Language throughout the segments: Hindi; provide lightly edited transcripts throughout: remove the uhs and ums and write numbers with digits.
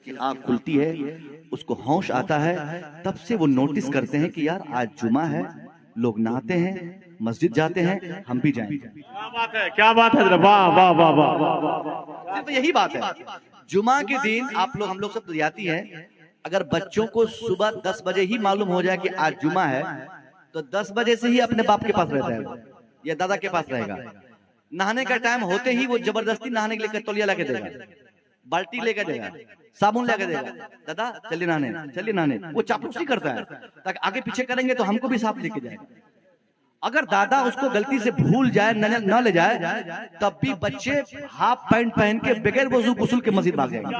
उसकी आंख खुलती है, उसको होश आता है, तब से वो नोटिस करते हैं कि यार आज जुमा है, लोग नहाते हैं, मस्जिद जाते हैं, हम भी जाएंगे। क्या बात है, क्या बात है, वाह वाह वाह वाह। सिर्फ यही बात है। जुमा के दिन हम लोग सब जाती हैं। अगर बच्चों को सुबह 10 बजे ही मालूम हो जाए कि आज जुमा है, तो 10 बजे से ही अपने बाप के पास रहता है या दादा के पास रहेगा। नहाने का टाइम होते ही वो जबरदस्ती नहाने के लिए तौलिया लेके देगा, बाल्टी लेके देगा, साबुन लेके देगा, दादा चलिए नहाने। वो चापलूसी करता है ताकि आगे पीछे करेंगे तो हमको भी साथ लेके जाएगा। अगर दादा उसको गलती से भूल जाए, न ले जाए, तब भी बच्चे हाफ पैंट पहन के बगैर वजू गुस्ल के मस्जिद भाग जाएंगे,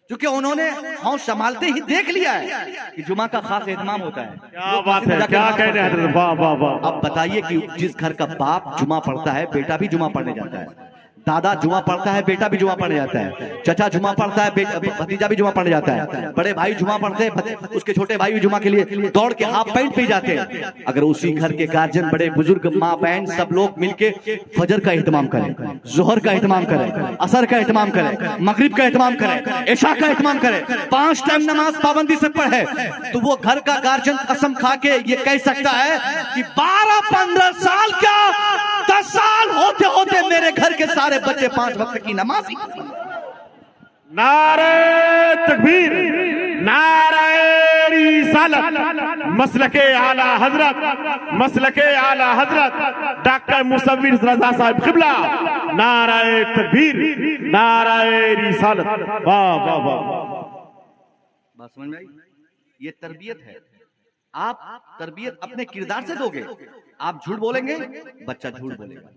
क्योंकि उन्होंने होश संभालते ही देख लिया है कि जुमा का खास एहतमाम होता है। क्या बात है, क्या कह रहे हैं, वाह वाह वाह। अब बताइए कि जिस घर का बाप जुमा पढ़ता है, बेटा भी जुमा पढ़ने जाता है, दादा जुमा पढ़ता है, बेटा भी जुमा पढ़ने जाता है, चचा जुमा पढ़ता है, भतीजा भी जुमा पढ़ने जाता है, बड़े भाई जुमा पढ़ते हैं, उसके छोटे भाई जुमा के लिए दौड़ के हाफ पैंट पे जाते हैं। अगर उसी घर के गार्जियन, बड़े बुजुर्ग, माँ बहन सब लोग मिलके फजर का एहतमाम करें, जोहर का एहतमाम करें, असर का एहतमाम करें, मगरिब का एहतमाम करें, इशा का एहतमाम करें, 5 टाइम नमाज पाबंदी से पढ़े, तो वो घर का गार्जियन कसम खा के ये कह सकता है कि 12-15 साल क्या 10 साल होते होते मेरे घर के सारे बच्चे 5 वक्त की नमाज। नारे तकबीर, नारे रिसालत, मसलके आला हजरत डॉक्टर मुसव्विर रजा साहब किबला, नारे तकबीर, नारे रिसालत, वाह वाह वाह। बात समझ में आई? ये तरबियत है। आप तरबियत अपने किरदार से दोगे। आप झूठ बोलेंगे, बच्चा झूठ बोलेगा।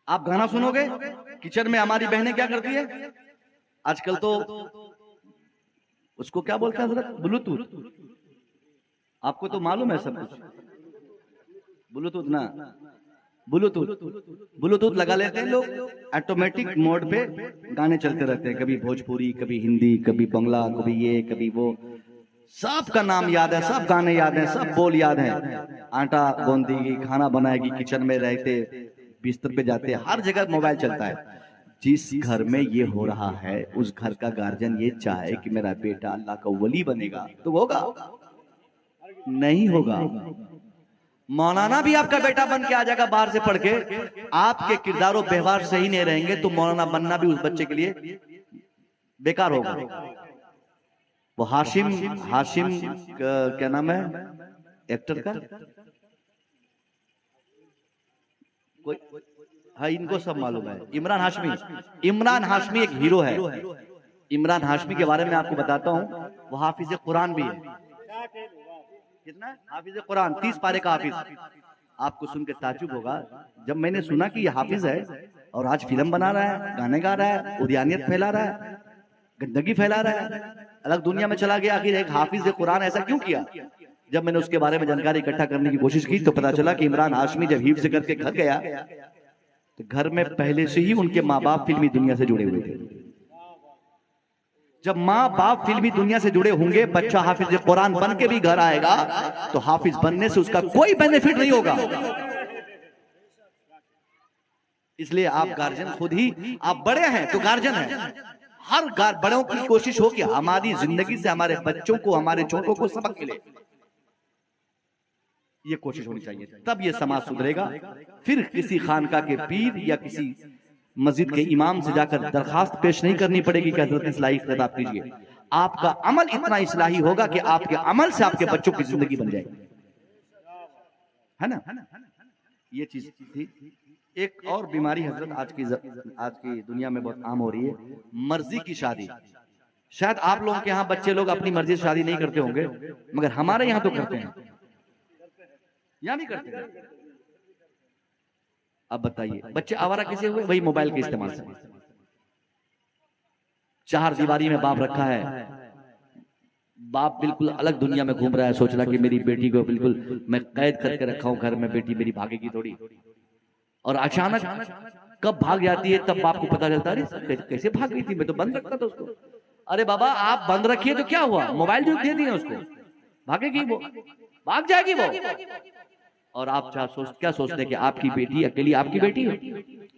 आप गाना सुनोगे, किचन में हमारी बहनें क्या करती है आजकल, तो उसको क्या बोलते हैं हजरत, ब्लूटूथ। आपको तो मालूम है सब कुछ। ब्लूटूथ लगा लेते हैं लोग, ऑटोमेटिक मोड पे गाने चलते रहते हैं, कभी भोजपुरी, कभी हिंदी, कभी बंगला, कभी ये, कभी वो। सबका नाम याद है, सब गाने याद हैं, सब बोल याद हैं। आटा गूंदेगी, खाना बनाएगी, किचन में रहते, बिस्तर पे जाते, हर जगह मोबाइल चलता है। जिस घर में ये हो रहा है, उस घर का गार्जियन ये चाहे कि मेरा बेटा अल्लाह का वली बनेगा, तो होगा? नहीं होगा। मौलाना भी आपका बेटा बन के आ जाएगा बाहर से पढ़ के, आपके किरदार और व्यवहार सही नहीं रहेंगे तो मौलाना बनना भी उस बच्चे के लिए बेकार होगा। वो हाशिम क्या नाम है एक्टर का, कोई हाँ, इनको सब मालूम है, इमरान हाशमी एक हीरो है। इमरान हाशमी के बारे में आपको बताता हूँ, वो हाफिज कुरान भी है। कितना हाफिज कुरान? 30 पारे का हाफिज। आपको सुन के ताज्जुब होगा, जब मैंने सुना कि ये हाफिज है और आज फिल्म बना रहा है, गाने गा रहा है, उद्यानियत फैला रहा है, गंदगी फैला रहा है, अलग दुनिया में चला गया। आखिर एक हाफिज कुरान ऐसा क्यों किया? जब मैंने उसके बारे में जानकारी इकट्ठा करने की कोशिश की तो पता चला कि इमरान हाशमी जब हिफ्ज़ करके घर गया तो घर में पहले से ही उनके माँ बाप फिल्मी दुनिया से जुड़े हुए थे। जब माँ बाप फिल्मी दुनिया से जुड़े होंगे, बच्चा हाफिज कुरान बन के भी घर आएगा तो हाफिज बनने से उसका कोई बेनिफिट नहीं होगा। इसलिए आप गार्जियन खुद ही, आप बड़े हैं तो गार्जियन हैं, हर बड़ों की कोशिश हो कि हमारी जिंदगी से हमारे बच्चों को, हमारे छोटों को सबक मिले, ये कोशिश होनी चाहिए, तब ये समाज सुधरेगा। फिर किसी खानका के पीर या किसी मस्जिद के इमाम से जाकर दरखास्त पेश नहीं करनी पड़ेगी कि हजरत इस्लाही खिताब कीजिए। आपका अमल इतना इस्लाही होगा कि आपके अमल से आपके बच्चों की जिंदगी बन जाएगी, है ना? ये चीज थी। एक और बीमारी हजरत आज की दुनिया में बहुत आम हो रही है, मर्जी की शादी। शायद आप लोगों के यहाँ बच्चे लोग अपनी मर्जी से शादी नहीं करते होंगे, मगर हमारे यहाँ तो करते हैं, यहाँ भी करते हैं। अब बताइए बच्चे आवारा कैसे हुए? वही मोबाइल के इस्तेमाल से। 4 दीवारी में बाप रखा है, बाप बिल्कुल अलग दुनिया में घूम रहा है, सोच रहा कि मेरी बेटी को बिल्कुल मैं कैद करके रखा हूं घर में, बेटी मेरी भागेगी थोड़ी, और अचानक कब भाग जाती है तब बाप को पता चलता है कैसे भाग गई थी, मैं तो बंद रखता था उसको। अरे बाबा आप बंद रखिए तो क्या हुआ, मोबाइल जो दे दिए उसको, भागेगी वो, भाग जाएगी वो। और आप क्या सोचते हैं कि आपकी बेटी अकेली आपकी बेटी है?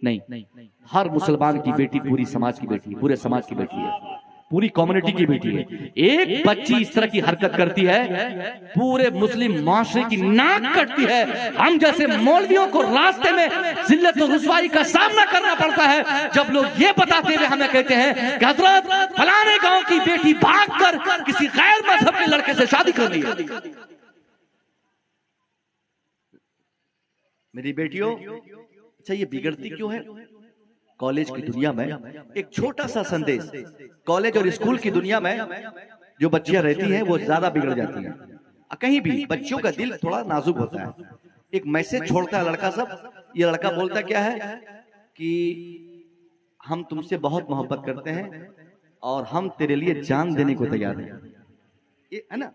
नहीं, हर मुसलमान की बेटी पूरी समाज की बेटी, पूरे समाज की बेटी है। पूरी कम्युनिटी की बेटी है। एक बच्ची इस तरह की हरकत करती है, पूरे मुस्लिम माशरे की नाक कटती है। हम जैसे मौलवियों को रास्ते में जिल्लत और रुसवाई का सामना करना पड़ता है, जब लोग ये बताते हुए हमें कहते हैं कि हजरत फलाने गांव की बेटी भागकर किसी गैर मजहब के लड़के से शादी कर ली है। मेरी बेटियों, अच्छा ये बिगड़ती क्यों है? कॉलेज की दुनिया में एक छोटा सा संदेश, कॉलेज और स्कूल की दुनिया में जो बच्चियां रहती हैं वो ज्यादा बिगड़ जाती हैं। कहीं भी बच्चियों का दिल थोड़ा नाजुक होता है। एक मैसेज छोड़ता है लड़का सब, ये लड़का बोलता क्या है कि हम तुमसे बहुत मोहब्बत करते हैं और हम तेरे लिए जान देने को तैयार हैं। ये है ना,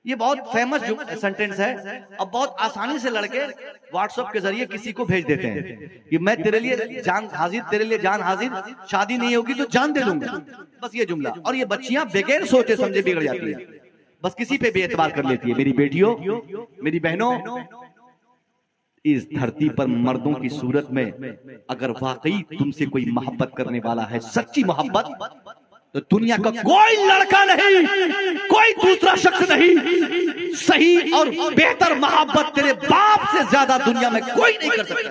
ये बहुत फेमस जो सेंटेंस है। अब बहुत आसानी से लड़के व्हाट्सएप के जरिए किसी को भेज देते हैं कि मैं तेरे लिए जान हाजिर, तेरे लिए जान हाजिर, शादी नहीं होगी तो जान दे दूंगा, बस ये जुमला। और ये बच्चियां बगैर सोचे समझे बिगड़ जाती है, बस किसी पे भी एतबार कर लेती है। मेरी बेटियों, मेरी बहनों, इस धरती पर मर्दों की सूरत में अगर वाकई तुमसे कोई मोहब्बत करने वाला है, सच्ची मोहब्बत, तो दुनिया का कोई लड़का नहीं, कोई दूसरा शख्स नहीं, सही और बेहतर मोहब्बत तेरे बाप से ज्यादा दुनिया में कोई नहीं कर सकता।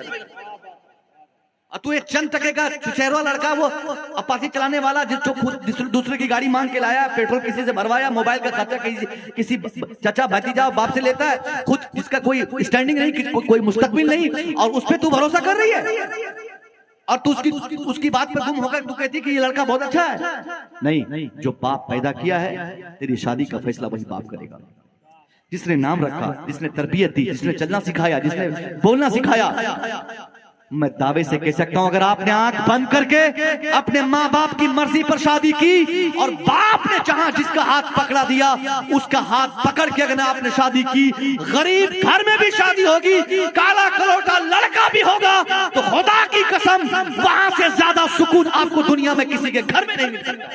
और तू एक चंद टके का चुचेरवा लड़का, वो अपाची चलाने वाला, जो खुद दूसरे की गाड़ी मांग के लाया, पेट्रोल किसी से भरवाया, मोबाइल का खर्चा किसी चाचा भतीजा बाप से लेता है, खुद इसका कोई स्टैंडिंग नहीं, कोई मुस्तकबिल नहीं, और उस पर तू भरोसा कर रही है। और तू उसकी बात पर गुम होकर तू कहती कि ये लड़का बहुत अच्छा है। नहीं, जो बाप पैदा किया है, तेरी शादी का फैसला वही बाप करेगा। जिसने नाम रखा, जिसने तरबियत दी, जिसने चलना सिखाया, जिसने बोलना सिखाया, मैं दावे से कह सकता हूं, अगर आपने आंख बंद करके अपने माँ बाप की मर्जी पर शादी की और बाप ने जहां जिसका हाथ पकड़ा दिया उसका हाथ पकड़ के अगर आपने शादी की, गरीब घर में भी शादी होगी, काला कलौटा लड़का भी होगा, तो खुदा की कसम वहां से ज्यादा सुकून आपको दुनिया में किसी के घर में नहीं मिल सकता।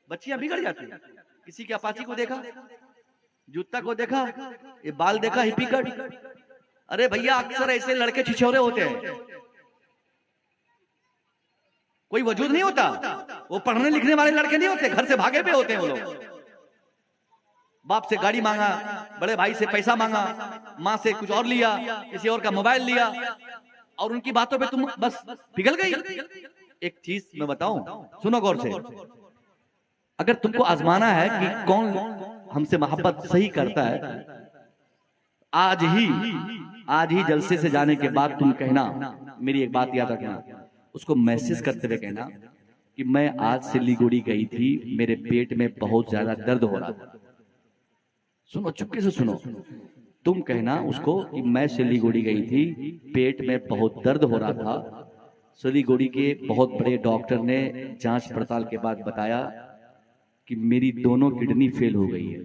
बच्चियां बिगड़ जाती है। किसी के अपाची को देखा, जूता को देखा, ये बाल देखा, हिप्पी कट। अरे भैया, अक्सर ऐसे लड़के छिछोरे होते हैं, कोई वजूद नहीं होता, वो पढ़ने लिखने वाले लड़के नहीं होते, घर से भागे पे होते हैं वो लोग। बाप से गाड़ी मांगा, बड़े भाई से पैसा मांगा, माँ से कुछ और लिया, किसी और का मोबाइल लिया, और उनकी बातों पे तुम बस पिघल गई। एक चीज मैं बताऊं, सुनो गौर से, अगर तुमको आजमाना है कि कौन हमसे मोहब्बत सही करता है, आज ही जलसे से जाने के बाद तुम कहना, मेरी एक बात याद रखना, उसको मैसेज करते हुए कहना कि मैं आज सिलीगुड़ी गई थी, मेरे पेट में बहुत ज्यादा दर्द हो रहा था। सुनो, चुपके से सुनो, तुम कहना उसको कि मैं सिलीगुड़ी गई थी, पेट में बहुत दर्द हो रहा था, सिलीगुड़ी के बहुत बड़े डॉक्टर ने जांच पड़ताल के बाद बताया कि मेरी दोनों किडनी फेल हो गई है,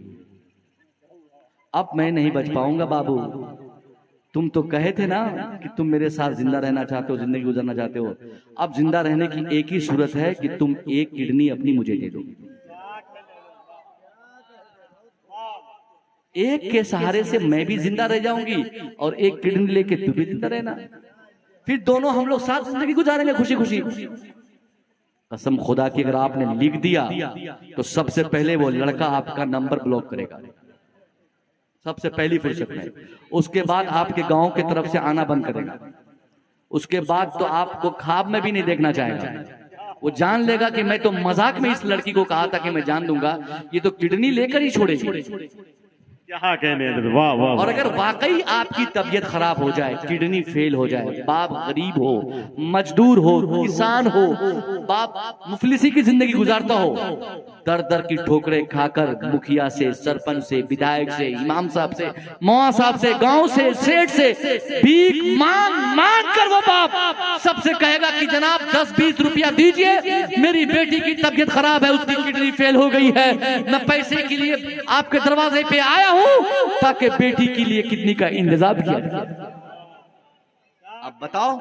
अब मैं नहीं बच पाऊंगा बाबू। तुम तो कहे थे ना कि तुम मेरे साथ जिंदा रहना चाहते हो, जिंदगी गुजारना चाहते हो। अब जिंदा रहने की एक ही सूरत है कि तुम एक किडनी अपनी मुझे दे दो। एक के सहारे से मैं भी जिंदा रह जाऊंगी और एक किडनी लेके तू भी जिंदा रहना, फिर दोनों हम लोग साथ जिंदगी गुजारेंगे खुशी खुशी। कसम खुदा की, अगर आपने लिख दिया तो सबसे पहले वो लड़का आपका नंबर ब्लॉक करेगा, सबसे पहली फुर्सत में। उसके बाद आपके गांव की तरफ से आना बंद करेगा, उसके बाद तो आपको ख्वाब में भी नहीं देखना चाहेगा। वो जान लेगा कि मैं तो मजाक में इस लड़की को कहा था कि मैं जान दूंगा, ये तो किडनी लेकर ही छोड़ेगी। क्या कहने, वाह वाह। और अगर वाकई आपकी तबीयत खराब हो जाए, किडनी फेल हो जाए, बाप गरीब हो, मजदूर हो, किसान हो, बाप मुफलिसी की जिंदगी गुजारता हो, दर दर की ठोकरें खाकर मुखिया से, सरपंच से, विधायक से, इमाम साहब से, मौआ साहब से, गांव से, सेठ से भीख मांग मांग कर वो बाप सबसे कहेगा कि जनाब 10-20 रुपया दीजिए, मेरी बेटी की तबीयत खराब है, उसकी किडनी फेल हो गई है, मैं पैसे के लिए आपके दरवाजे पे आया हूं ताकि बेटी के लिए किडनी का इंतजाम किया। अब बताओ,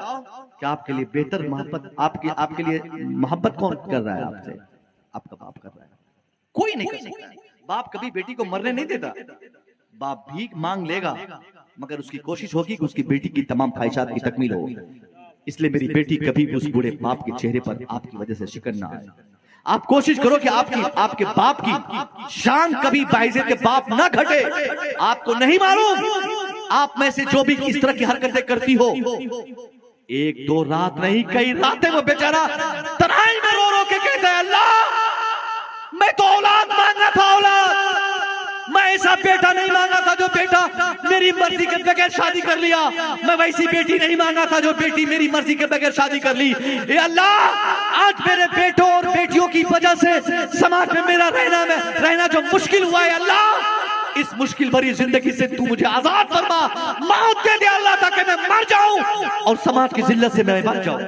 क्या आपके लिए बेहतर मोहब्बत, आपके लिए मोहब्बत कौन कर रहा है आपसे? आपका बाप कर रहा है, कोई नहीं कर सकता। बाप कभी बेटी को मरने नहीं देता, बाप भीख मांग लेगा, मगर उसकी कोशिश होगी कि उसकी बेटी की तमाम ख्वाहिशात की तकमील हो। इसलिए मेरी बेटी कभी भी उस बूढ़े बाप के चेहरे पर आपकी वजह से शिकन ना आए। आप कोशिश करो कि आपके बाप की शान कभी बाइज़्ज़त बाप ना घटे। आपको नहीं मालूम आप में से जो भी इस तरह की हरकतें करती हो, एक दो रात नहीं कई रातें वो बेचारा तन्हाई में रो रो के कहता है, अल्लाह मैं तो औलाद मांगा था, औलाद मैं ऐसा बेटा नहीं मांगा था जो बेटा मेरी मर्जी के बगैर शादी कर लिया। मैं वैसी बेटी नहीं मांगा था जो बेटी मेरी मर्जी के बगैर शादी कर ली। ए अल्लाह, आज मेरे बेटों और बेटियों की वजह से समाज में मेरा रहना जो मुश्किल हुआ है, अल्लाह इस मुश्किल भरी जिंदगी से तू मुझे आजाद फरमा, मौत दे दे अल्लाह ताकि मैं मर जाऊं और समाज की जिल्लत से मैं बच जाऊं।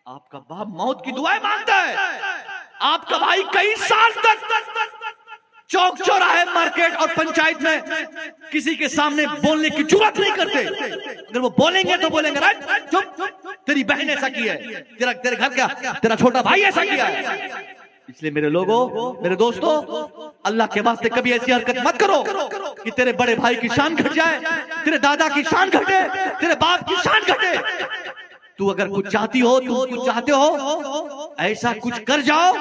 आपका बाप मौत की दुआएं मांगता है। आपका भाई कई साल तक चौक चौराहे, मार्केट और पंचायत में किसी के सामने बोलने की जुर्रत नहीं करते। अगर वो बोलेंगे तो बोलेंगे राइट चुप, तेरी बहन ऐसा की है, तेरे घर का तेरा छोटा भाई ऐसा किया है। इसलिए मेरे लोगों, मेरे दोस्तों, अल्लाह के वास्ते कभी ऐसी हरकत मत करो कि तेरे बड़े भाई की शान घट जाए, तेरे दादा की शान घटे, तेरे बाप की शान घटे। तू अगर कुछ चाहती हो, तुम कुछ चाहते हो, ऐसा कुछ कर जाओ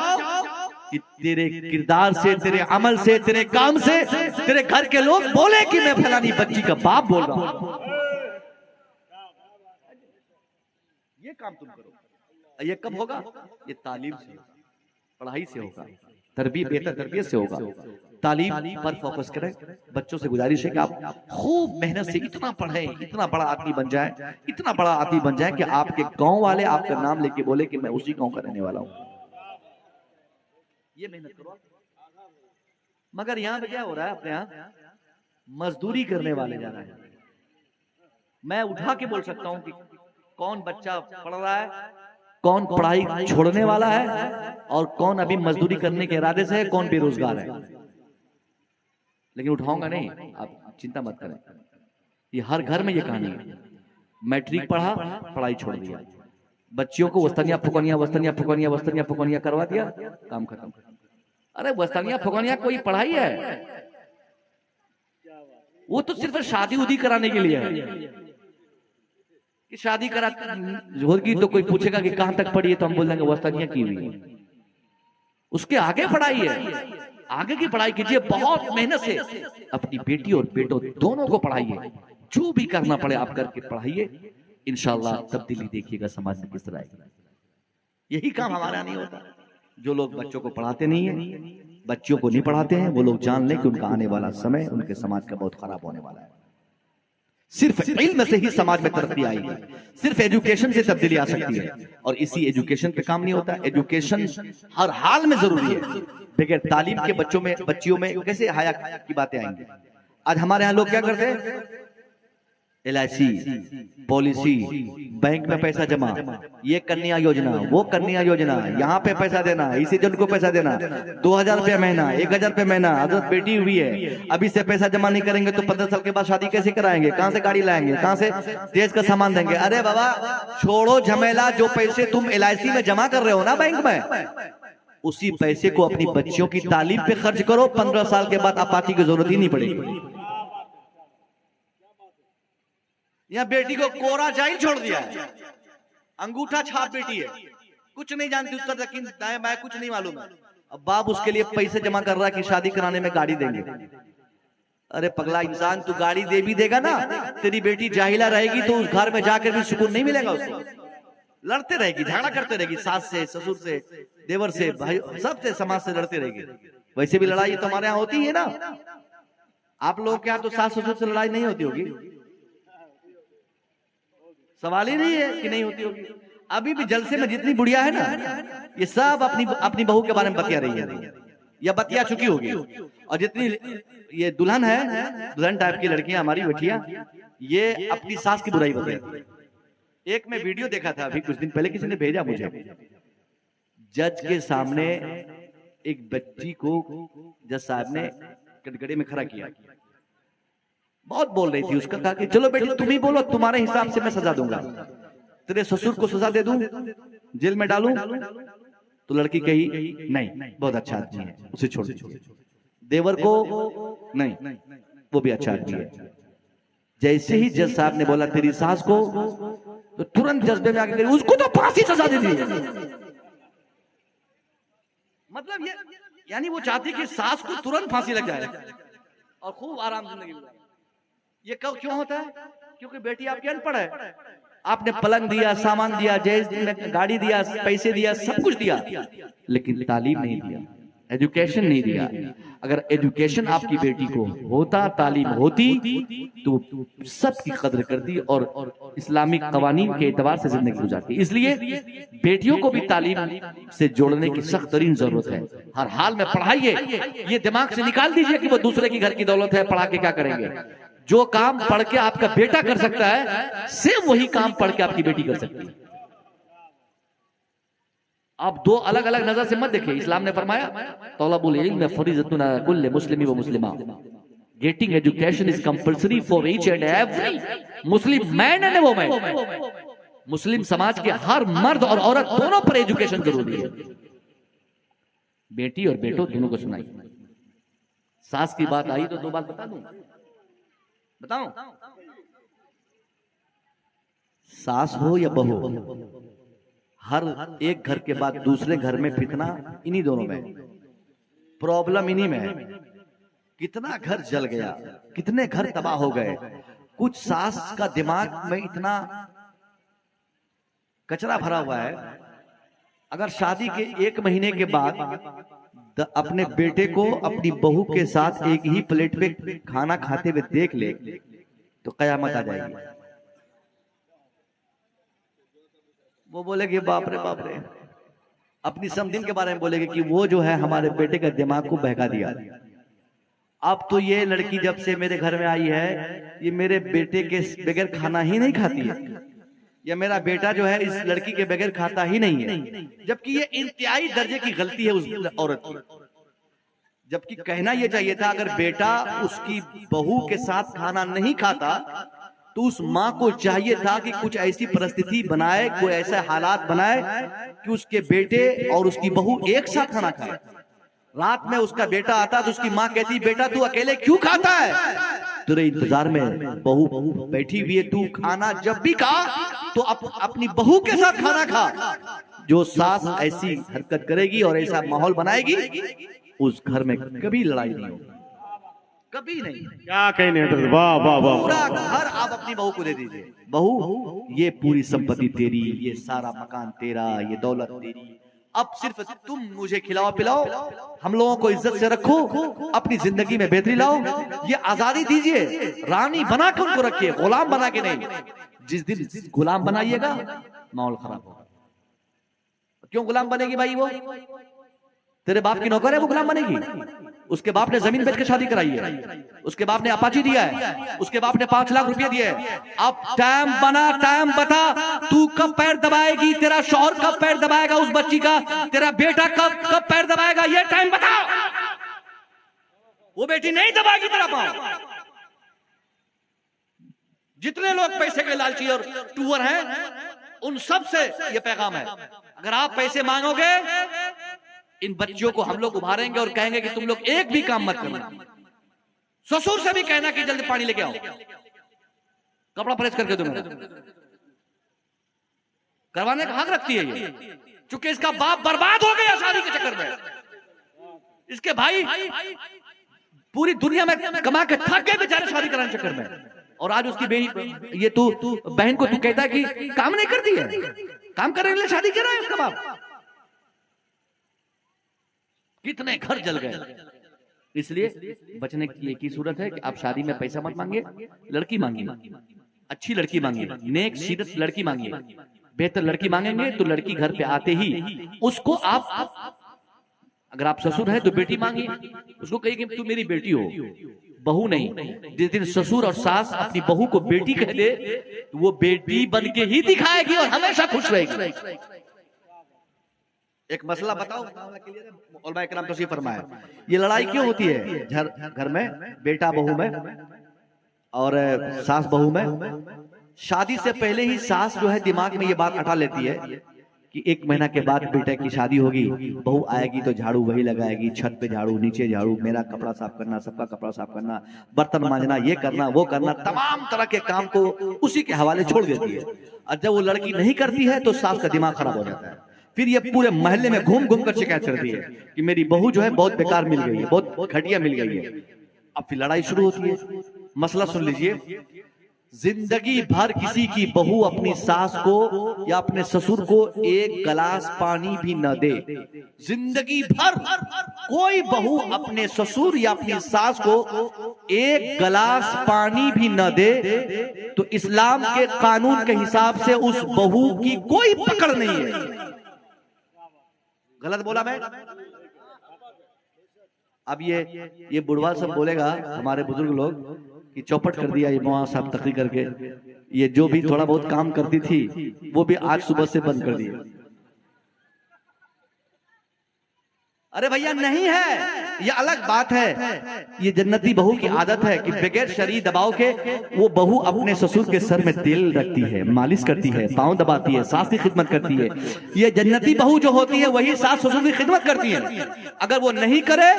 कि तेरे किरदार से, तेरे अमल से, तेरे काम से तेरे घर के लोग बोले कि मैं फलानी बच्ची का बाप बोल रहा हूं। ये काम तुम करो। ये कब होगा? ये तालीम से, पढ़ाई से होगा, बेहतर तरबियत से होगा। तालीम पर फोकस करें। बच्चों से गुजारिश है कि आप खूब मेहनत से इतना पढ़ें, इतना बड़ा आदमी बन जाए, इतना बड़ा आदमी बन जाए कि आपके गांव वाले आपका नाम लेके बोले कि मैं उसी गांव का रहने वाला हूं। ये मेहनत करो। मगर यहां पे क्या हो रहा है? अपने यहां मजदूरी करने वाले जा रहे हैं। मैं उठा के बोल सकता हूं कि कौन बच्चा पढ़ रहा है, कौन पढ़ाई छोड़ने वाला है और कौन अभी मजदूरी करने के इरादे से है, कौन बेरोजगार है। लेकिन उठाऊंगा नहीं, आप चिंता मत करें। ये हर घर में ये कहानी है। मैट्रिक पढ़ा, पढ़ाई छोड़ दिया, बच्चियों को वस्तनिया फुकनिया करवा दिया, काम खत्म। अरे वस्तनिया फुकनिया कोई पढ़ाई है? वो तो सिर्फ शादी उदी कराने के लिए है कि शादी करा होगी तो कोई पूछेगा कि कहां तक पढ़ी है, तो हम बोल देंगे वस्तनिया की हुई है। उसके आगे पढ़ाई है, आगे की पढ़ाई कीजिए, बहुत मेहनत से अपनी बेटी और बेटों दोनों को पढ़ाइए। जो भी करना पड़े आप करके पढ़ाइए, इंशाल्लाह तब्दीली देखिएगा समाज में किस तरह आएगी। यही काम हमारा नहीं होता। जो लोग बच्चों को पढ़ाते नहीं है, बच्चियों को नहीं पढ़ाते हैं, वो लोग जान लें कि उनका आने वाला समय उनके समाज का बहुत खराब होने वाला है। सिर्फ इल्म से ही समाज में तरक्की आएगी, सिर्फ एजुकेशन से तब्दीली आ सकती है। और इसी एजुकेशन पे काम नहीं होता। एजुकेशन हर हाल में जरूरी है। बगैर तालीम के बच्चियों में कैसे हया की बातें आएंगी? आज हमारे यहाँ लोग क्या करते हैं? LIC पॉलिसी, बैंक में पैसा जमा, ये कन्या योजना, वो कन्या योजना, यहाँ पे पैसा देना, इसी जन को पैसा देना, 2000 रुपया महीना, 1000 रुपया महीना। हजरत बेटी हुई है, अभी से पैसा जमा नहीं करेंगे तो 15 साल के बाद शादी कैसे कराएंगे? कहाँ से गाड़ी लाएंगे? कहाँ से देश का सामान देंगे? अरे बाबा छोड़ो झमेला। जो पैसे तुम LIC में जमा कर रहे हो ना बैंक में, उसी पैसे को अपनी बच्चियों की तालीम पे खर्च करो। 15 साल के बाद अपाची की जरूरत ही नहीं पड़ेगी। यहाँ बेटी को कोरा जाहिल छोड़ दिया है, अंगूठा छाप बेटी है, कुछ नहीं जानती, उत्तर दक्षिण दाएं बाएं कुछ नहीं मालूम है। अब बाप उसके लिए पैसे जमा कर रहा है कि शादी कराने में गाड़ी देंगे। अरे पगला इंसान, तू गाड़ी दे भी देगा ना, तेरी बेटी जाहिला रहेगी तो उस घर में जाकर भी सुकून नहीं मिलेगा उसको। लड़ते रहेगी, झगड़ा करते रहेगी, सास से, ससुर से, देवर से, भाई सबसे, समाज से लड़ते रहेगी। वैसे भी लड़ाई तो हमारे यहाँ होती है ना। आप लोग क्या तो सास ससुर से लड़ाई नहीं होती होगी? सवाल ही नहीं है कि नहीं होती होगी। अभी भी जलसे में जितनी बुढ़िया है ना, ये सब अपनी बहू के बारे में बतिया रही है या बतिया चुकी होगी। और जितनी ये दुल्हन है, दुल्हन टाइप की लड़कियां हमारी बेटियां, ये अपनी सास की बुराई बतिया। एक मैं वीडियो देखा था अभी कुछ दिन पहले, किसी ने भेजा मुझे। जज के सामने एक बच्ची को जज साहब ने कटघरे में खड़ा किया, बहुत बोल रही थी। उसका कहा कि चलो बेटी तुम ही बोलो, तुम्हारे हिसाब से मैं सजा दूंगा, तेरे ससुर को सजा दे दूं, जेल में डालूं। तो लड़की कही नहीं, बहुत अच्छा आदमी है, उसे छोड़ दो। देवर को नहीं, वो भी अच्छा आदमी है। जैसे ही जज साहब ने बोला तेरी सास को तो तुरंत जज्बे में आके उसको तो फांसी सजा दे दी। मतलब ये यानी वो चाहती कि सास को तुरंत फांसी लग जाए और खूब आराम जिंदगी गुजारे। ये क्यों होता है? क्योंकि बेटी आपकी अनपढ़ है। आपने पलंग दिया, सामान दिया, जहेज गाड़ी दिया, पैसे दिया, सब कुछ दिया, लेकिन तालीम नहीं दिया, एजुकेशन नहीं दिया। अगर एजुकेशन आपकी बेटी को होता, तालीम होती, तो सबकी कदर करती और इस्लामिक कवानीन के एतबार से जिंदगी गुजारती। इसलिए बेटियों को भी तालीम से जोड़ने की सख्त तरीन जरूरत है। हर हाल में पढ़ाइए। ये दिमाग से निकाल दीजिए कि वो दूसरे की घर की दौलत है, पढ़ा के क्या करेंगे। जो काम पढ़ के आपका बेटा कर सकता है, सेम वही काम पढ़ के आपकी बेटी कर सकती है। आप दो अलग अलग नजर से मत देखिए। इस्लाम ने फरमाया तलबुल इल्म फरीज़तुन अला कुल्लि मुस्लिम व मुस्लिमा, getting education is compulsory for each and every Muslim man and woman. मुस्लिम समाज के हर मर्द और औरत दोनों पर एजुकेशन जरूरी है। बेटी और बेटो दोनों को सुनाई। सास की बात आई तो दो बात बता दूं, बताऊं? सास हो या बहू, हर एक घर के बाद दूसरे घर में फितना इन्हीं दोनों में, प्रॉब्लम इन्हीं में है। कितना घर जल गया, कितने घर तबाह हो गए। कुछ सास का दिमाग में इतना कचरा भरा हुआ है, अगर शादी के 1 महीने के बाद अपने बेटे को अपनी बहू के साथ एक ही प्लेट पे खाना खाते हुए देख ले तो कयामत आ जाएगी। वो बोलेगी बाप रे बाप रे, अपनी समधिन के बारे में बोलेगी कि वो जो है हमारे बेटे का दिमाग को बहका दिया। अब तो ये लड़की जब से मेरे घर में आई है, ये मेरे बेटे के बगैर खाना ही नहीं खाती है, या मेरा बेटा जो है इस लड़की के बगैर खाता ही नहीं है। जबकि ये इंतहाई दर्जे की गलती है उस औरत की। जबकि कहना यह चाहिए था, अगर बेटा उसकी बहू के साथ खाना नहीं खाता तो उस माँ को चाहिए था कि कुछ ऐसी परिस्थिति बनाए, कोई ऐसे हालात बनाए कि उसके बेटे और उसकी बहू एक साथ खाना खाए। रात में उसका बेटा आता तो उसकी माँ कहती, बेटा तू अकेले क्यों खाता है, तेरे इंतजार में बहू बैठी हुई है, तू खाना जब भी खा तो अपनी बहू के साथ खाना खा। जो सास ऐसी हरकत करेगी और ऐसा माहौल बनाएगी, उस घर में कभी लड़ाई नहीं होगी, कभी नहीं। क्या कहने, वाह वाह वाह। पूरा घर आप अपनी बहू को दे दीजिए। बहू, ये पूरी संपत्ति तेरी, ये सारा मकान तेरा, ये दौलत तेरी, अब सिर्फ तुम मुझे खिलाओ पिलाओ, हम लोगों को इज्जत से रखो, अपनी जिंदगी में बेहतरी लाओ, ये आजादी दीजिए। रानी बना कर उनको रखिए, गुलाम बना के नहीं। जिस दिन गुलाम बनाइएगा माहौल खराब होगा। क्यों गुलाम बनेगी भाई? वो तेरे बाप की नौकर है, वो गुलाम बनेगी? उसके बाप ने जमीन बेच के शादी कराई है, उसके बाप ने अपाची दिया है, उसके बाप ने 5 लाख रुपए दिए है। अब टाइम बना, टाइम बता, तू कब पैर दबाएगी, तेरा शौहर कब पैर दबाएगा उस बच्ची का, तेरा बेटा कब पैर दबाएगा, ये टाइम बता। वो बेटी नहीं दबाएगी तेरा पांव। जितने लोग पैसे के लालची और टूअर हैं, उन सब से ये पैगाम है, अगर आप पैसे मांगोगे, इन बच्चियों को हम लोग उभारेंगे और कहेंगे कि तुम लोग एक भी काम मत करना। ससुर से भी कहना कि जल्दी पानी लेके आओ, कपड़ा प्रेस करके दो, करवाने का हक रखती है ये। चूंकि इसका बाप बर्बाद हो गया शादी के चक्कर में, इसके भाई पूरी दुनिया में कमा के थक गए बेचारे शादी कराने चक्कर में, और आज उसकी ये तू बहन को तू कहता है कि काम नहीं करती है, काम करने के लिए शादी कर रहा है उसका बाप। कितने घर जल गए। इसलिए बचने की एक ही सूरत है कि आप शादी में पैसा मत मांगिए, लड़की मांगिए, अच्छी लड़की मांगिए, नेक सीरत लड़की मांगिए। बेहतर लड़की मांगेंगे तो लड़की घर पे आते ही उसको आप, अगर आप ससुर हैं तो बेटी मांगिए, उसको कहिए कि तू मेरी बेटी हो, बहू नहीं। जिस दिन ससुर और सास अपनी बहू को बेटी कह दे, तो वो बेटी बन के ही दिखाएगी और हमेशा खुश रहेगी। एक मसला बताओ, उलमा इकराम तशरीफ फरमाए, ये लड़ाई क्यों होती है घर में, बेटा बहू में और सास बहू में? शादी से पहले ही सास जो है दिमाग में ये बात हटा लेती है कि 1 महीना के बाद बेटे की शादी होगी, बहू आएगी तो झाड़ू वही लगाएगी, छत पे झाड़ू, नीचे झाड़ू, मेरा कपड़ा साफ करना, सबका कपड़ा साफ करना, बर्तन मांजना, ये करना वो करना, तमाम तरह के काम को उसी के हवाले छोड़ देती है। और जब वो लड़की नहीं करती है तो सास का दिमाग खराब हो जाता है। फिर ये पूरे मोहल्ले में घूम घूम कर शिकायत करती है कि मेरी बहू जो है बहुत बेकार मिल गई है, बहुत घटिया मिल गई है। अब फिर लड़ाई शुरू होती है। मसला सुन लीजिए, जिंदगी भर किसी की बहू अपनी सास को या अपने ससुर को 1 गिलास पानी भी न दे, जिंदगी भर कोई बहू अपने ससुर या अपनी सास को 1 गिलास पानी भी न दे तो इस्लाम के कानून के हिसाब से उस बहू की कोई पकड़ नहीं है। गलत बोला मैं? अब ये बुढ़वा सब बोलेगा, हमारे बुजुर्ग लोग, कि चौपट कर दिया ये मौलाना साहब तकरीर करके, ये जो भी थोड़ा बहुत काम करती थी वो भी आज सुबह से बंद कर दिया। अरे भैया नहीं है, ये अलग बात है। ये जन्नती बहू की आदत है कि बगैर शरीर दबाव के वो बहू अपने ससुर के सर में तेल रखती है, मालिश करती है, पांव दबाती है, सास की खिदमत करती है। ये जन्नती बहू जो होती है वही सास ससुर की खिदमत करती है। अगर वो नहीं करे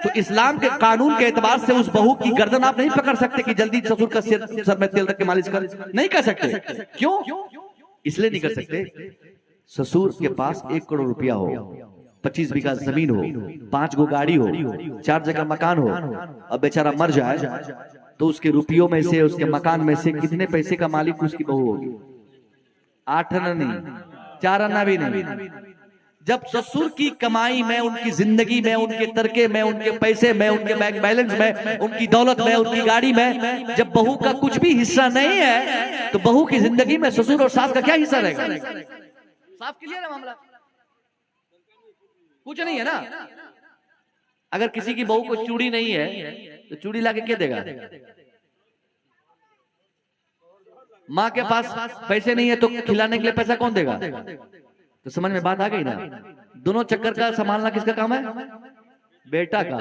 तो इस्लाम के कानून के एतबार से उस बहू की गर्दन आप नहीं पकड़ सकते कि जल्दी ससुर का सर में तेल रख के मालिश कर, नहीं कर सकते। क्यों? इसलिए नहीं कर सकते, ससुर के पास 1 करोड़ रुपया हो, 25 बीघा जमीन हो, 5 गो गाड़ी हो, 4 जगह मकान हो, और बेचारा मर जाए तो उसके रुपयों में से, उसके मकान में से कितने पैसे का मालिक उसकी बहू होगी? 8 आना नहीं, 4 आना भी नहीं। जब ससुर की कमाई में, उनकी जिंदगी में, उनके तरके में, उनके पैसे में, उनके बैंक बैलेंस में, उनकी दौलत में, उनकी गाड़ी में जब बहू का कुछ भी हिस्सा नहीं है तो बहू की जिंदगी में ससुर और सास का क्या हिस्सा रहेगा? साफ क्लियर है मामला? कुछ नहीं है ना। अगर किसी की बहू को चूड़ी नहीं है तो चूड़ी लाके क्या देगा? माँ के पास पैसे नहीं है तो खिलाने के लिए पैसा कौन देगा? तो समझ में बात आ गई ना। दोनों चक्कर का संभालना किसका काम है? बेटा का।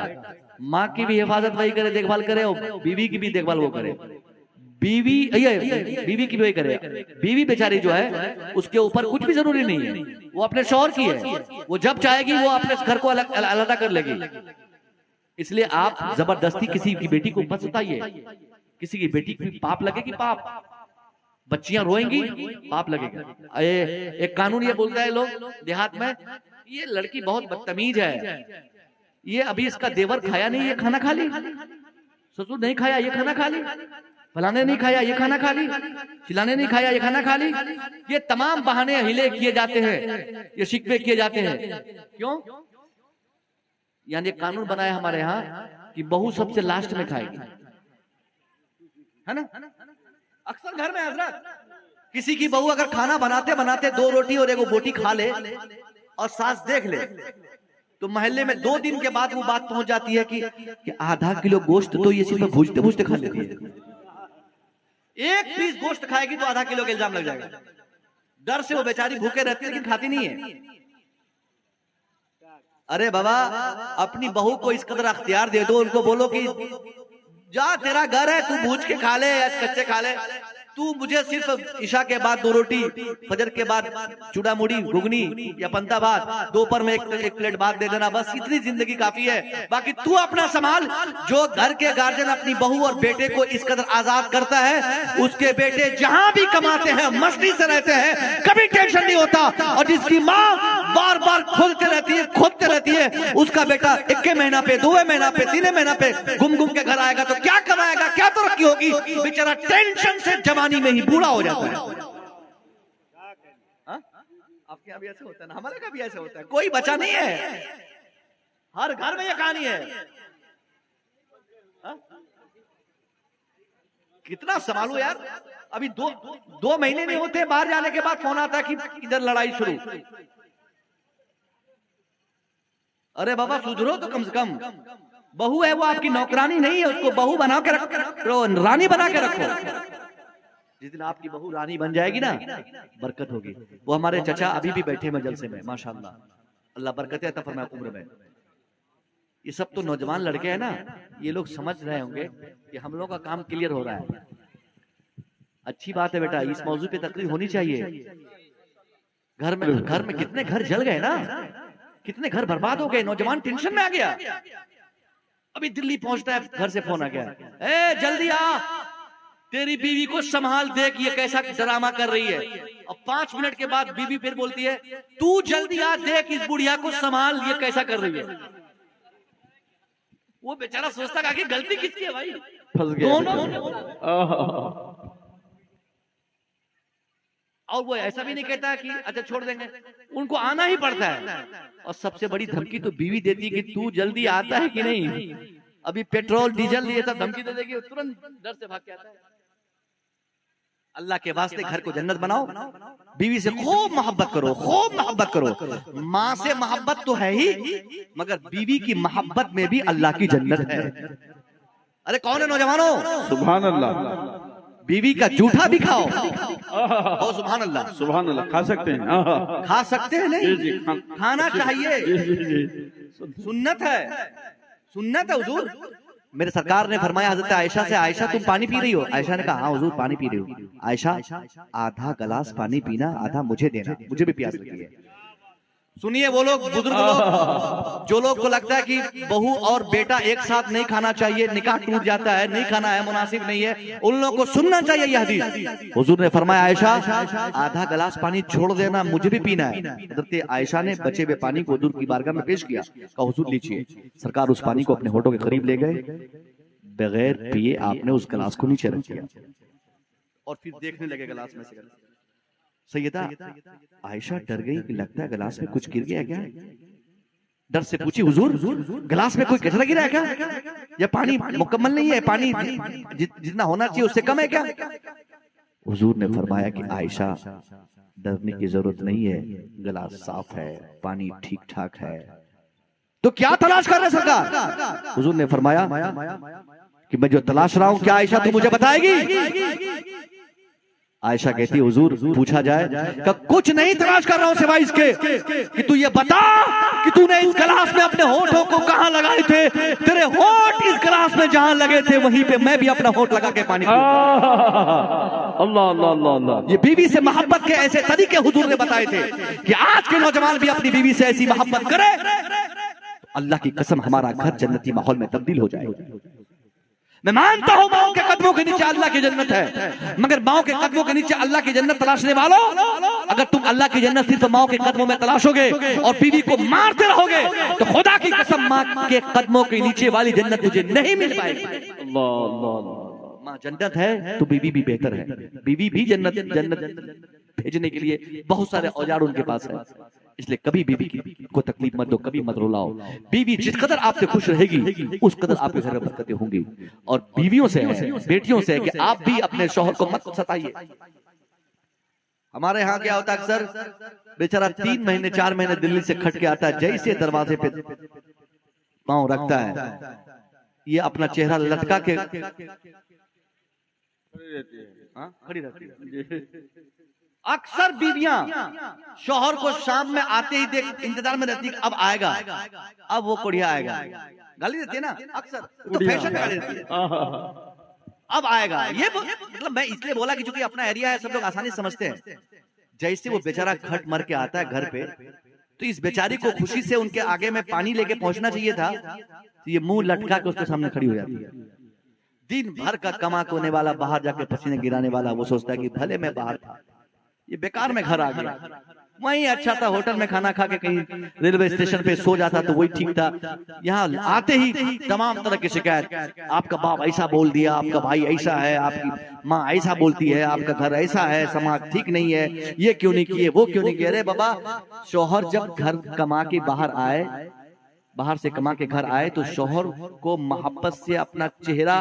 माँ की भी हिफाजत वही करे, देखभाल करे, और बीवी की भी देखभाल वो करे। बीवी की भी वही करे। बीवी बेचारी जो है उसके ऊपर कुछ भी जरूरी नहीं है, वो अपने शौहर की है, वो जब चाहेगी वो अपने घर को अलग कर लेगी। इसलिए आप जबरदस्ती किसी की बेटी को मत सुताइए। किसी की बेटी की पाप लगेगी, पाप। बच्चियां रोएंगी, पाप लगेगा। एक कानून ये बोलता है लोग देहात में, ये लड़की बहुत बदतमीज है, ये अभी इसका देवर खाया नहीं, ये खाना खा ली, ससुर नहीं खाया, ये खाना खा ली, फलाने नहीं खाया, ये खाना खा ली, चिल्लाने नहीं खाया, ये खाना खा ली। ये तमाम बहाने हिले किए जाते हैं, ये शिकवे किए जाते हैं। क्यों? यानी कानून बनाया हमारे यहाँ कि बहू सबसे लास्ट में खाएगी, है ना। अक्सर घर में हजरत किसी की बहू अगर खाना बनाते बनाते 2 रोटी और 1 बोटी खा ले और सास देख ले तो मोहल्ले में 2 दिन के बाद वो बात पहुंच जाती है कि आधा किलो गोश्त तो ये सिर्फ भूजते भूजते खा लेती है। 1 पीस गोश्त खाएगी तो आधा किलो का इल्जाम लग जाएगा। डर से वो बेचारी भूखे रहती है लेकिन खाती नहीं है। अरे बाबा, अपनी बहू को इस कदर अख्तियार दे दो, उनको बोलो कि जा तेरा घर है, तू भूज के खा ले या कच्चे खा ले, तू मुझे सिर्फ इशा के बाद 2 रोटी, फजर के बाद चूड़ा मुड़ी, घुगनी या पंता भात, दोपहर में एक प्लेट भात दे देना, बस इतनी जिंदगी काफी है। बाकी तू अपना संभाल। जो घर के गार्जियन अपनी बहू और बेटे को इस कदर आजाद करता है, उसके बेटे जहां भी कमाते हैं मस्ती से रहते हैं, कभी टेंशन नहीं होता। और जिसकी माँ बार बार खोदते रहती है, उसका बेटा 1 महीना पे, 2 महीना पे, 3 महीना पे घूम घूम के घर आएगा तो क्या कमाएगा, क्या तरक्की होगी? बेचारा टेंशन से जवानी में ही बूढ़ा हो जाता है। आपके यहाँ भी ऐसे होता है ना, हमारे यहाँ भी ऐसे होता है। कोई बचा नहीं है, हर घर में ये कहानी है। कितना संभालू यार। अभी 2 महीने नहीं होते, बाहर जाने के बाद फोन आता है कि इधर लड़ाई शुरू। अरे बाबा सुधरो तो कम से कम। बहू है वो आपकी नौकरानी नहीं है, उसको बहू बना के रखो, रानी बना के रखो। जिस दिन आपकी बहू रानी बन जाएगी ना, बरकत होगी। वो हमारे चचा अभी भी बैठे हैं जलसे में, माशाल्लाह, अल्लाह बरकत अता फरमाए उम्र में। ये सब तो नौजवान लड़के हैं ना, ये लोग समझ रहे होंगे कि हम लोगों का काम क्लियर हो रहा है। अच्छी बात है बेटा, इस मौजू पे तकरीर होनी चाहिए। घर में कितने घर जल गए ना, कितने घर बर्बाद हो गए, नौजवान टेंशन में आ गया। अभी दिल्ली पहुंचता है, घर से फोन आ गया, ए जल्दी आ, तेरी बीवी को संभाल, देख ये कैसा ड्रामा कर रही है। और 5 मिनट के बाद बीवी फिर बोलती है, तू जल्दी आ, देख इस बुढ़िया को संभाल, ये कैसा कर रही है। वो बेचारा सोचता कि गलती किसकी है भाई, फंस गया दोनों। और वो ऐसा भी नहीं कहता कि अच्छा छोड़ देंगे, उनको आना ही पड़ता है। और सबसे बड़ी धमकी तो बीवी देती है कि तू जल्दी आता है कि नहीं, अभी पेट्रोल डीजल ये सब धमकी दे देगी, तुरंत डर से भाग के आता है। अल्लाह के वास्ते घर को जन्नत बनाओ, बीवी से खूब मोहब्बत करो, खूब मोहब्बत करो। माँ से मोहब्बत तो है ही, मगर बीवी की मोहब्बत में भी अल्लाह की जन्नत है। अरे कौन है नौजवानों, सुभान अल्लाह। बीवी का जूठा भी खाओ, ओ सुभान अल्लाह, सुभान अल्लाह। खा सकते हैं, खा सकते हैं नहीं, खाना चाहिए, सुन्नत है, सुन्नत है हुजूर। मेरे सरकार ने फरमाया हजरत आयशा से, आयशा तुम पानी पी रही हो? आयशा ने कहा हाँ हुजूर पानी पी रही हूँ। आयशा आधा गिलास पानी पीना, आधा मुझे देना, मुझे भी प्यास लगी है। सुनिए वो लोग बुजुर्ग लोग, जो लोग को लगता है कि बहू और बेटा एक साथ नहीं खाना चाहिए, निकाह टूट जाता है, नहीं खाना है, मुनासिब नहीं है, उन लोगों को सुनना चाहिए यह हदीस। हुजूर ने फरमाया आयशा आधा गिलास पानी छोड़ देना, मुझे भी पीना है। हजरत आयशा ने बचे हुए पानी को हुजूर की बारगाह में पेश किया, कहा हुजूर लीजिए। सरकार उस पानी को अपने होठों के करीब ले गए, बगैर पिए आपने उस गिलास को नीचे रख दिया और फिर देखने लगे गिलास में से। सैयदा आयशा डर गई कि लगता है गिलास में कुछ गिर गया क्या। डर से पूछी हुजूर गिलास में कोई कचरा गिरा है क्या, या पानी मुकम्मल नहीं है, पानी जितना होना चाहिए उससे कम है क्या। हुजूर ने फरमाया कि आयशा डरने की जरूरत नहीं है, गिलास साफ है, पानी ठीक ठाक है, तो क्या तलाश कर रहे सरकार। हुजूर ने फरमाया कि मैं जो तलाश रहा हूं, क्या आयशा तू मुझे बताएगी। आयशा कहती हुजूर पूछा जाए कि कुछ नहीं तलाश कर रहा हूं सिवाय इसके कि तू ये बता कि तूने इस गिलास में अपने होठों को कहां लगाए थे। तेरे होठ इस गिलास में जहां लगे थे वहीं पे मैं भी अपना होठ लगा के पानी पीऊंगा। अल्लाह अल्लाह अल्लाह अल्लाह। ये बीवी से मोहब्बत के ऐसे तरीके हुजूर ने बताए थे कि आज के नौजवान भी अपनी बीवी से ऐसी मोहब्बत करे, अल्लाह की कसम हमारा घर जन्नती माहौल में तब्दील हो जाएगा। मैं मानता हूं माओ के कदमों के नीचे अल्लाह की जन्नत है, मगर माओ के कदमों के नीचे अल्लाह की जन्नत तलाशने वालों, अगर तुम अल्लाह की जन्नत सिर्फ माओ के कदमों में तलाशोगे और बीवी को मारते रहोगे तो खुदा की कसम माँ के कदमों के नीचे वाली जन्नत तुझे नहीं मिल पाएगी। अल्लाह अल्लाह। माँ जन्नत है तो बीवी भी बेहतर है, बीवी भी जन्नत भेजने के लिए बहुत सारे औजार उनके पास है। इसलिए कभी बीवी को तकलीफ मत दो, कभी मत रुलाओ। बीवी जिस कदर आपसे खुश रहेगी उस कदर आपके घर में बरकतें होंगी। और बीवियों से है, बेटियों से है कि आप भी अपने शौहर को मत सताइए। हमारे यहाँ क्या होता है, अक्सर बेचारा 3 महीने 4 महीने दिल्ली से खट के आता है, जैसे दरवाजे पे पांव रखता है ये अपना चेहरा लटका के खड़ी रहती है। अक्सर बीवियां शौहर को शाम में आते ही देख इंतजार में रहती है, अब आएगा, अब वो कुड़िया आएगा, गाली देती है ना अक्सर, तो फैशन में गाली देती है, अब आएगा। ये मतलब मैं इसलिए बोला कि चूंकि अपना एरिया है, सब लोग आसानी समझते हैं। जैसे वो बेचारा खट मर के आता है घर पे, तो इस बेचारी को खुशी से उनके आगे में पानी लेके पहुंचना चाहिए था, तो ये मुंह लटका के उसके सामने खड़ी हो जाती है। दिन भर का कमा कोने वाला, बाहर जाके पसीने गिराने वाला, वो सोचता है कि भले मैं बाहर था, ये बेकार में घर आ गया। वहीं अच्छा था, होटल में खाना खा के कहीं रेलवे स्टेशन पे सो जाता तो वही ठीक था। यहाँ आते ही तमाम तरह की शिकायत, आपका बाप ऐसा बोल दिया, आपका भाई ऐसा है, आपकी माँ ऐसा बोलती है, आपका घर ऐसा है, समाज ठीक नहीं है, ये क्यों नहीं किए, वो क्यों नहीं किए। अरे बाबा, शौहर जब घर कमा के बाहर आए, बाहर से कमा के घर आए, तो शौहर को मोहब्बत से अपना चेहरा,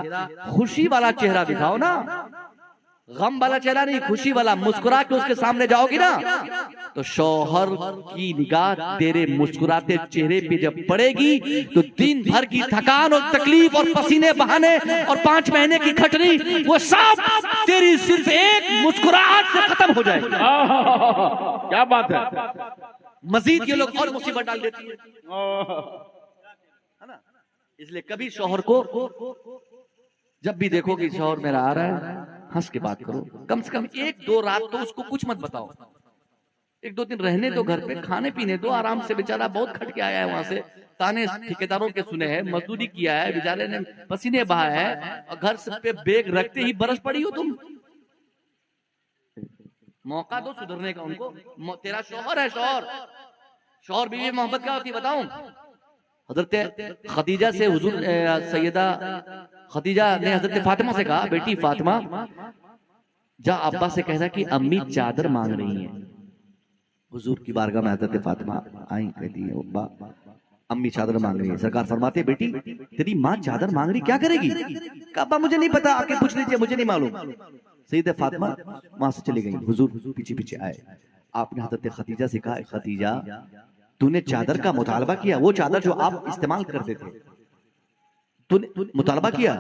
खुशी वाला चेहरा दिखाओ ना, गम वाला चेहरा नहीं, खुशी वाला। मुस्कुरा के उसके सामने जाओगी ना तो शौहर की निगाह तेरे मुस्कुराते चेहरे पे जब पड़ेगी तो दिन भर की थकान और तकलीफ और पसीने बहाने और 5 महीने की खटनी, वो सब तेरी सिर्फ एक मुस्कुराहट से खत्म हो जाएगी। क्या बात है। मजीद ये लोग और मुसीबत डाल देती है ना। इसलिए कभी शौहर को जब भी देखो कि शौहर मेरा आ रहा है, हंस के बात करो। कम से कम 1-2 रात तो उसको कुछ मत बताओ, एक दो दिन रहने दो घर पे, खाने पीने दो आराम से। बेचारा बहुत खट के आया है वहां से, ताने ठेकेदारों के सुने हैं, मजदूरी किया है, बेचारे ने पसीने बहाए है, और घर पे बेग रखते ही बरस पड़ी हो तुम। मौका दो सुधरने का उनको। तेरा शौहर है, शौहर बीवी मोहब्बत क्या होती है बताऊं? हजरत खदीजा से हुजूर सैयदा खदीजा ने हजरत फातिमा से कहा, बेटी फातिमा जा अब्बा से कहना कि अम्मी चादर मांग रही हैं। हुजूर की बारगाह में हजरत फातिमा आई, कहती है अब्बा अम्मी चादर मांग रही है। सरकार फरमाते, बेटी तेरी माँ चादर मांग रही, क्या करेगी? कहा अब्बा मुझे नहीं पता, आके पूछ लीजिए, मुझे नहीं मालूम। सैयदा फातिमा वहां से चली गई। हुजूर पीछे पीछे आए। आपने हजरत खदीजा से कहा, खदीजा तूने चादर का मुतालबा किया, वो चादर जो आप इस्तेमाल करते थे, तूने मुतालबा किया?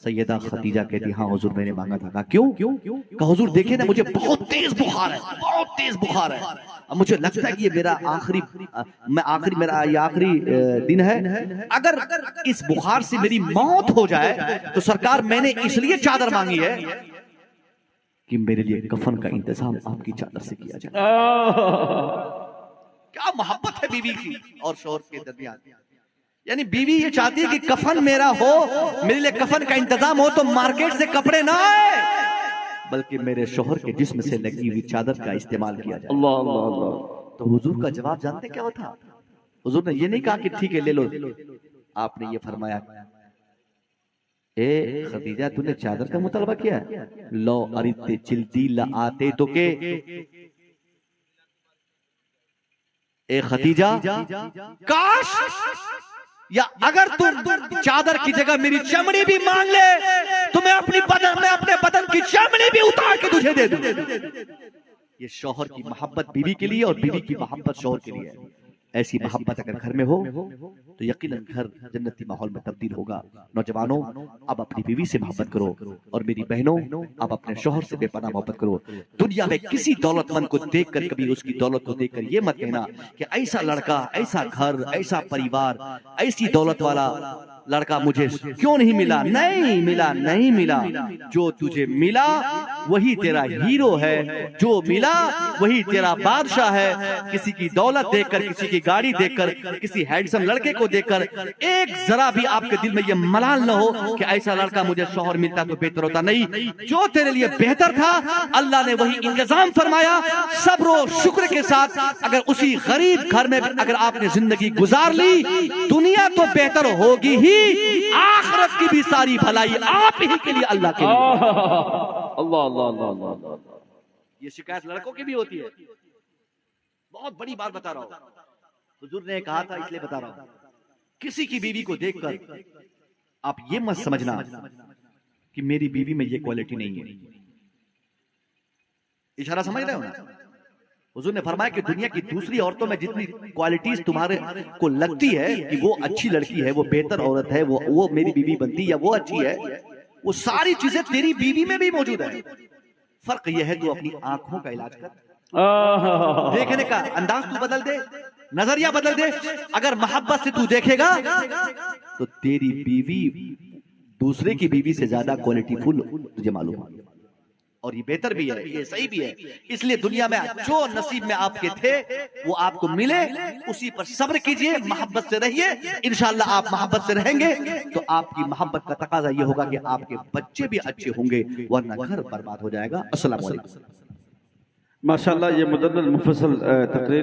सैयदा खदीजा कहती, हाँ हुजूर मैंने मांगा था। कहा क्यों? कहा हुजूर देखे ना, मुझे बहुत तेज बुखार है, बहुत तेज बुखार है। अब मुझे लगता है कि ये मेरा आखिरी दिन है। अगर इस बुखार से मेरी मौत हो जाए तो सरकार मैंने इसलिए चादर मांगी है कि मेरे लिए कफन का इंतजाम आपकी चादर से किया जाए। क्या मोहब्बत है बीवी की और शौहर के दरमियान। यानी बीवी ये चाहती है कि कफन मेरा हो, मेरे लिए कफन का इंतजाम हो, तो मार्केट से कपड़े ना आए, बल्कि मेरे शौहर के जिस्म से लगी हुई चादर का इस्तेमाल किया जाए। अल्लाह अल्लाह अल्लाह। तो हुजूर का जवाब जानते क्या था? हुजूर ने ये नहीं कहा कि ठीक है ले लो, आपने ये फरमाया, ए खदीजा तूने चादर का मुतालबा किया, लो अरिते चिल्ती ला आते तो के। ए खदीजा काश या अगर तुम चादर की जगह मेरी चमड़ी भी मांग ले तो मैं अपने बदन की चमड़ी भी उतार के तुझे दे दूं। ये शौहर की मोहब्बत बीवी के लिए और बीवी की मोहब्बत शौहर के लिए है। ऐसी मोहब्बत अगर घर में हो तो यकीनन घर जन्नती माहौल में तब्दील होगा। नौजवानों अब अपनी बीवी से मोहब्बत करो, और मेरी बहनों अब अपने शौहर से बेपनाह मोहब्बत करो। दुनिया में किसी दौलतमंद को देखकर कभी उसकी दौलत को देखकर ये मत कहना कि ऐसा लड़का, ऐसा घर, ऐसा परिवार, ऐसी दौलत वाला लड़का मुझे क्यों नहीं मिला। नहीं मिला, नहीं मिला। जो तुझे मिला वही तेरा हीरो है, जो मिला वही तेरा बादशाह है। किसी की दौलत देखकर, किसी की गाड़ी देखकर, किसी हैंडसम लड़के को देखकर एक जरा भी आपके दिल में ये मलाल न हो कि ऐसा लड़का मुझे शौहर मिलता तो बेहतर होता। नहीं, जो तेरे लिए बेहतर था अल्लाह ने वही इंतजाम फरमाया। सब्र और शुक्र के साथ अगर उसी गरीब घर में अगर आपने जिंदगी गुजार ली, दुनिया तो बेहतर होगी ही, आखिरत की भी सारी भलाई आप ही के लिए, अल्लाह के लिए। अल्लाह अल्लाह अल्लाह अल्लाह। ये शिकायत लड़कों की भी होती है। बहुत बड़ी बात बता रहा हूं, हुजूर ने कहा था इसलिए बता रहा हूं। किसी की बीवी को देखकर आप ये मत समझना कि मेरी बीवी में ये क्वालिटी नहीं है। इशारा समझ रहे हो ना? हुजूर ने फरमाया कि दुनिया की दूसरी औरतों में जितनी क्वालिटीज तुम्हारे को लगती है कि वो अच्छी लड़की है, वो बेहतर औरत है, वो मेरी बीवी बनती या वो अच्छी है, वो सारी चीजें तेरी बीवी में भी मौजूद है। फर्क यह है तू अपनी आंखों का इलाज कर, देखने का अंदाज तू बदल दे, नजरिया बदल दे। अगर मोहब्बत से तू देखेगा तो तेरी बीवी दूसरे की बीवी से ज्यादा क्वालिटी फुल तुझे मालूम है। और ये बेहतर भी है, ये सही भी है। इसलिए दुनिया में जो नसीब में आपके थे वो आपको मिले, उसी पर सब्र कीजिए, मोहब्बत से रहिए। इंशाअल्लाह आप मोहब्बत से रहेंगे तो आपकी मोहब्बत का तकाजा ये होगा कि आपके बच्चे भी अच्छे होंगे, वरना घर बर्बाद हो जाएगा। अस्सलाम वालेकुम। माशाअल्लाह, ये मुदल्लल मुफस्सल तकरीर